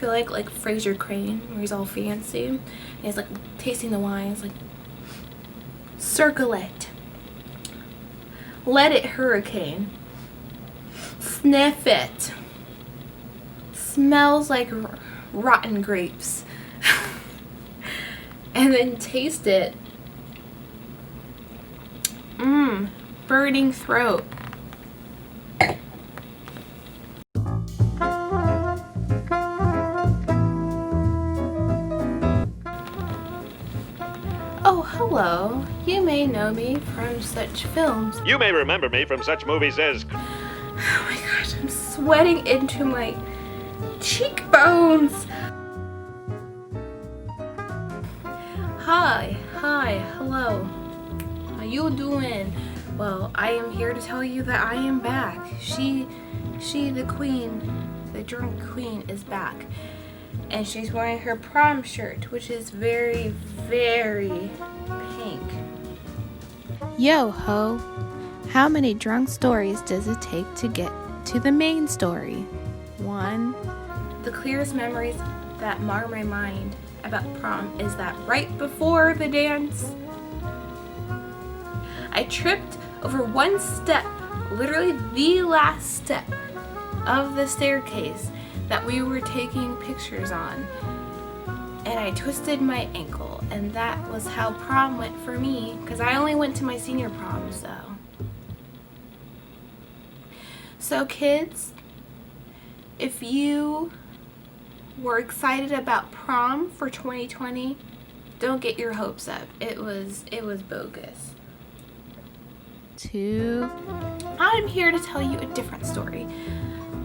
feel like Fraser Crane, where he's all fancy and he's like tasting the wine. It's like, circle it, let it hurricane, sniff it, smells like rotten grapes, and then taste it. Burning throat. Oh, hello. You may know me from such films. You may remember me from such movies as... Oh my gosh, I'm sweating into my cheekbones. Hi, hello. How you doing? Well, I am here to tell you that I am back. She, the queen, the drunk queen is back. And she's wearing her prom shirt, which is very, very pink. Yo ho! How many drunk stories does it take to get to the main story? 1. The clearest memories that mar my mind about prom is that right before the dance, I tripped over one step, literally the last step of the staircase that we were taking pictures on, and I twisted my ankle, and that was how prom went for me, because I only went to my senior prom. So kids, if you were excited about prom for 2020, don't get your hopes up. It was bogus. 2. I'm here to tell you a different story.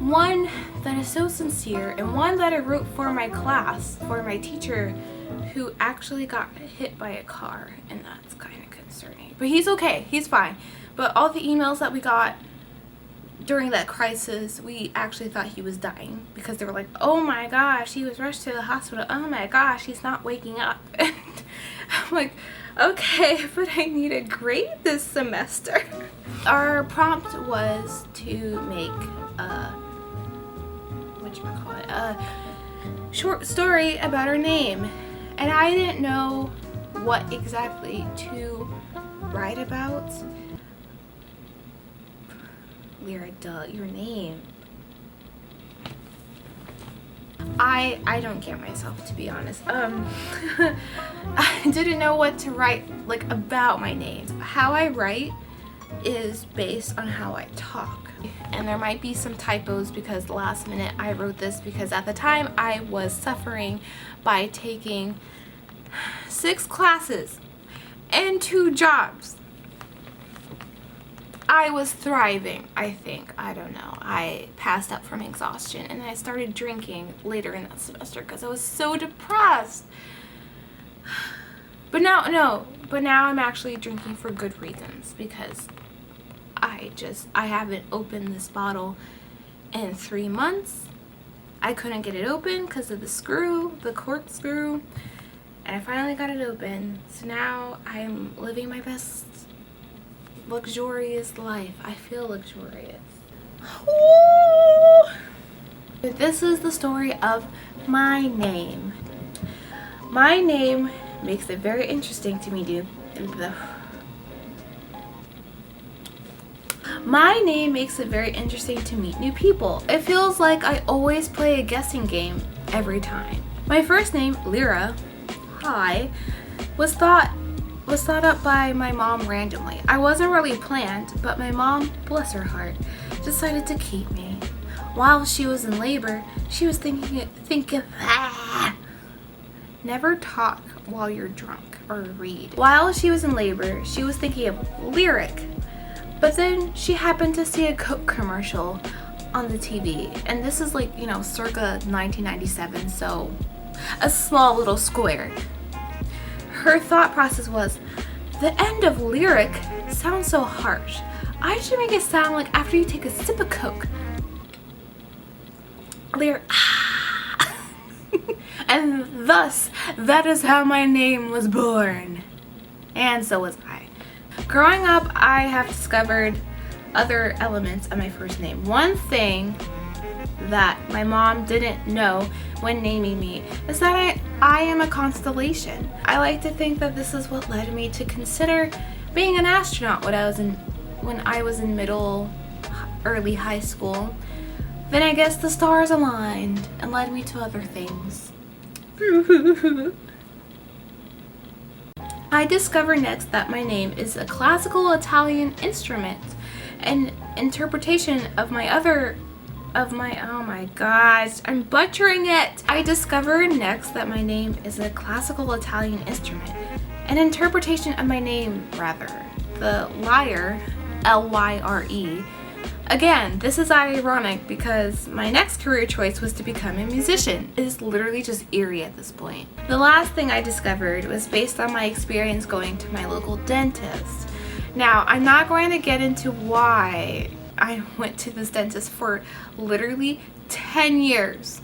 One that is so sincere, and one that I wrote for my class, for my teacher, who actually got hit by a car, and that's kind of concerning. But he's okay, he's fine. But all the emails that we got during that crisis, we actually thought he was dying, because they were like, oh my gosh, he was rushed to the hospital. Oh my gosh, he's not waking up. And I'm like, okay, but I need a grade this semester. Our prompt was to make a short story about her name, and I didn't know what exactly to write about. Lyra, your name. I don't get myself, to be honest. I didn't know what to write like about my name. How I write is based on how I talk. And there might be some typos because last minute I wrote this because at the time I was suffering by taking 6 classes and 2 jobs. I was thriving, I think. I don't know. I passed out from exhaustion and I started drinking later in that semester because I was so depressed. But now I'm actually drinking for good reasons, because I haven't opened this bottle in 3 months. I couldn't get it open because of the corkscrew, and I finally got it open. So now I'm living my best luxurious life. I feel luxurious. Ooh. This is the story of my name. My name makes it very interesting to me, My name makes it very interesting to meet new people. It feels like I always play a guessing game every time. My first name, Lyra, hi, was thought up by my mom randomly. I wasn't really planned, but my mom, bless her heart, decided to keep me. While she was in labor, she was thinking, never talk while you're drunk or read. While she was in labor, she was thinking of lyric, but then she happened to see a Coke commercial on the TV, and this is like, circa 1997, so a small little square. Her thought process was, the end of lyric sounds so harsh. I should make it sound like after you take a sip of Coke. Lyric, and thus, that is how my name was born. And so was I. Growing up, I have discovered other elements of my first name. One thing that my mom didn't know when naming me is that I am a constellation. I like to think that this is what led me to consider being an astronaut when I was in early high school. Then I guess the stars aligned and led me to other things. I discover next that my name is a classical Italian instrument, an interpretation of oh my gosh, I'm butchering it. I discover next that my name is a classical Italian instrument, an interpretation of my name rather, the lyre, L-Y-R-E. Again, this is ironic because my next career choice was to become a musician. It is literally just eerie at this point. The last thing I discovered was based on my experience going to my local dentist. Now, I'm not going to get into why I went to this dentist for literally 10 years.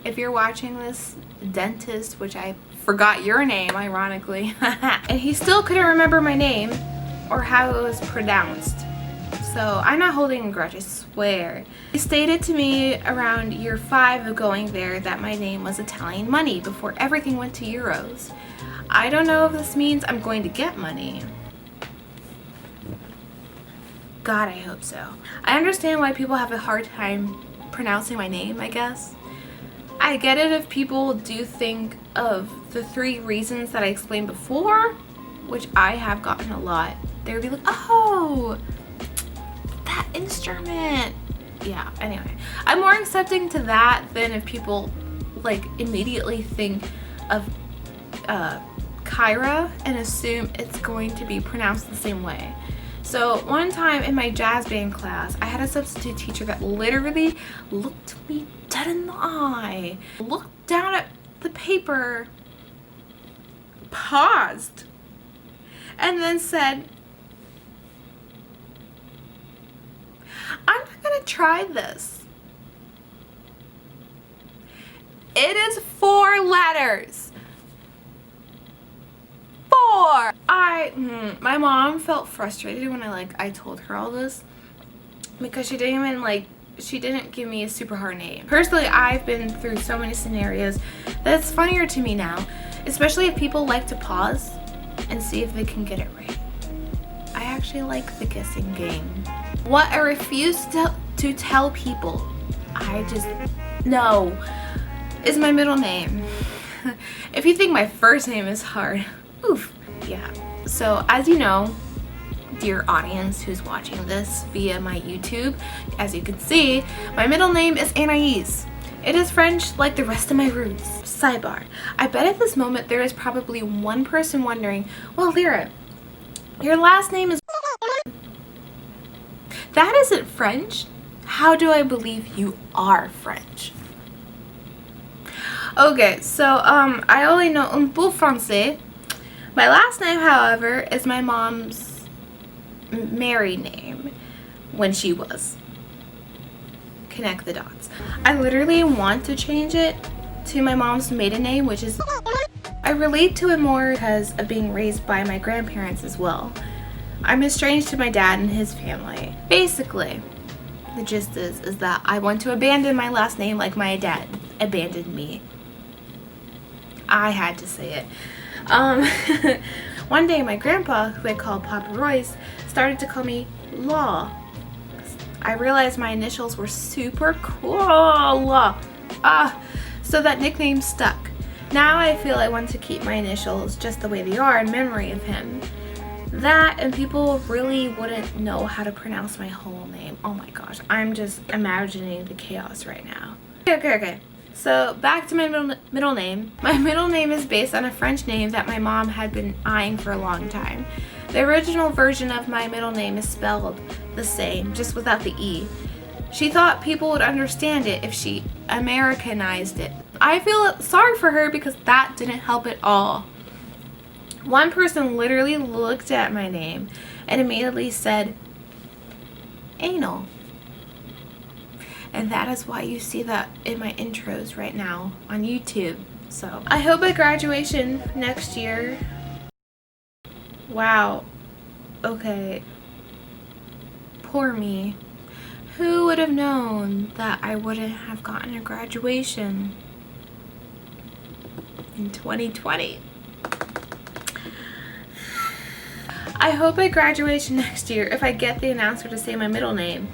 If you're watching this, dentist, which I forgot your name, ironically, and he still couldn't remember my name or how it was pronounced. So I'm not holding a grudge, I swear. He stated to me around year 5 of going there that my name was Italian money before everything went to euros. I don't know if this means I'm going to get money. God, I hope so. I understand why people have a hard time pronouncing my name, I guess. I get it if people do think of the 3 reasons that I explained before, which I have gotten a lot. They would be like, oh, that instrument. Yeah, anyway. I'm more accepting to that than if people like immediately think of Kyra and assume it's going to be pronounced the same way. So one time in my jazz band class, I had a substitute teacher that literally looked me dead in the eye, looked down at the paper, paused, and then said, I'm not gonna try this. It is 4 letters. 4. My mom felt frustrated when I told her all this because she didn't give me a super hard name. Personally, I've been through so many scenarios that it's funnier to me now, especially if people like to pause and see if they can get it right. I actually like the guessing game. What I refuse to tell people, no, is my middle name. If you think my first name is hard, oof, yeah. So as you know, dear audience who's watching this via my YouTube, as you can see, my middle name is Anaïs. It is French like the rest of my roots. Sidebar, I bet at this moment there is probably one person wondering, well, Lyra, your last name is that isn't French. How do I believe you are French? Okay, so I only know un peu français. My last name, however, is my mom's married name when she was. Connect the dots. I literally want to change it to my mom's maiden name, which is... I relate to it more because of being raised by my grandparents as well. I'm estranged to my dad and his family. Basically, the gist is that I want to abandon my last name like my dad abandoned me. I had to say it. One day my grandpa, who I called Papa Royce, started to call me Law. I realized my initials were super cool. So that nickname stuck. Now I feel I want to keep my initials just the way they are in memory of him. That, and people really wouldn't know how to pronounce my whole name. Oh my gosh, I'm just imagining the chaos right now. Okay. So back to my middle name. My middle name is based on a French name that my mom had been eyeing for a long time. The original version of my middle name is spelled the same, just without the E. She thought people would understand it if she Americanized it. I feel sorry for her because that didn't help at all. One person literally looked at my name and immediately said, anal. And that is why you see that in my intros right now on YouTube. So I hope at graduation next year. Wow. Okay. Poor me. Who would have known that I wouldn't have gotten a graduation in 2020? I hope at graduation next year, if I get the announcer to say my middle name,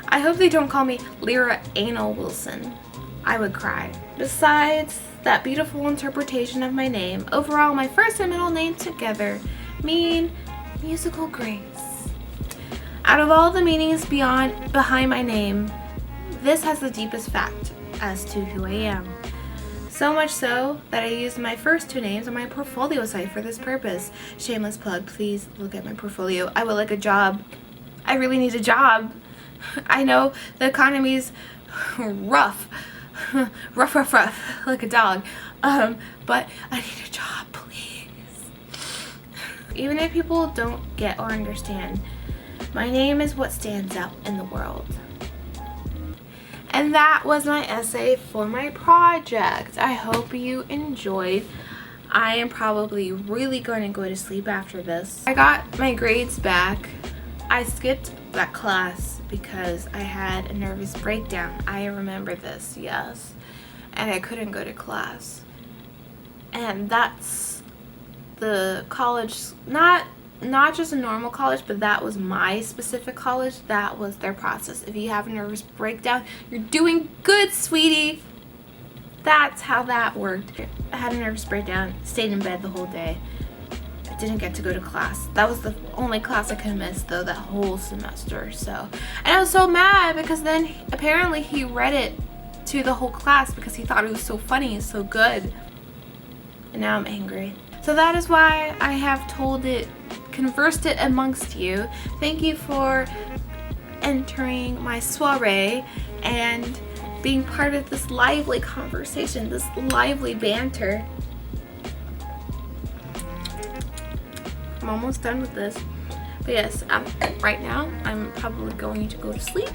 I hope they don't call me Lyra Anal Wilson. I would cry. Besides that beautiful interpretation of my name, overall my first and middle name together mean musical grace. Out of all the meanings behind my name, this has the deepest fact as to who I am. So much so that I used my first two names on my portfolio site for this purpose. Shameless plug, please look at my portfolio. I would like a job. I really need a job. I know the economy's rough, like a dog, but I need a job, please. Even if people don't get or understand, my name is what stands out in the world. And that was my essay for my project. I hope you enjoyed. I am probably really going to go to sleep after this. I got my grades back. I skipped that class because I had a nervous breakdown. I remember this, yes. And I couldn't go to class. And that's the college, not just a normal college, but that was my specific college. That was their process. If you have a nervous breakdown, you're doing good, sweetie. That's how that worked. I had a nervous breakdown, stayed in bed the whole day. I didn't get to go to class. That was the only class I could miss though that whole semester. So, and I was so mad because then apparently he read it to the whole class because he thought it was so funny and so good. And now I'm angry. So that is why I have conversed it amongst you. Thank you for entering my soiree and being part of this lively conversation, this lively banter. I'm almost done with this. But yes, right now I'm probably going to go to sleep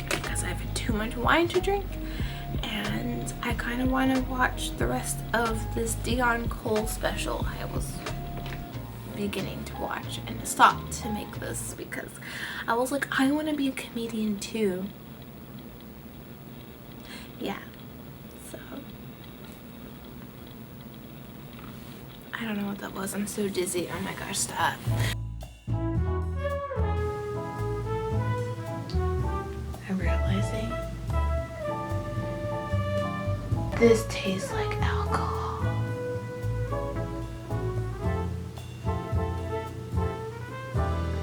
because I've had too much wine to drink. And I kind of want to watch the rest of this Dion Cole special I was beginning to watch and stopped to make this because I was like, I want to be a comedian too. Yeah, so I don't know what that was. I'm so dizzy. Oh my gosh, stop. I'm realizing this tastes like alcohol.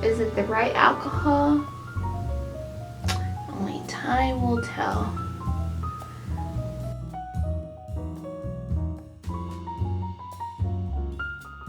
Is it the right alcohol? Only time will tell.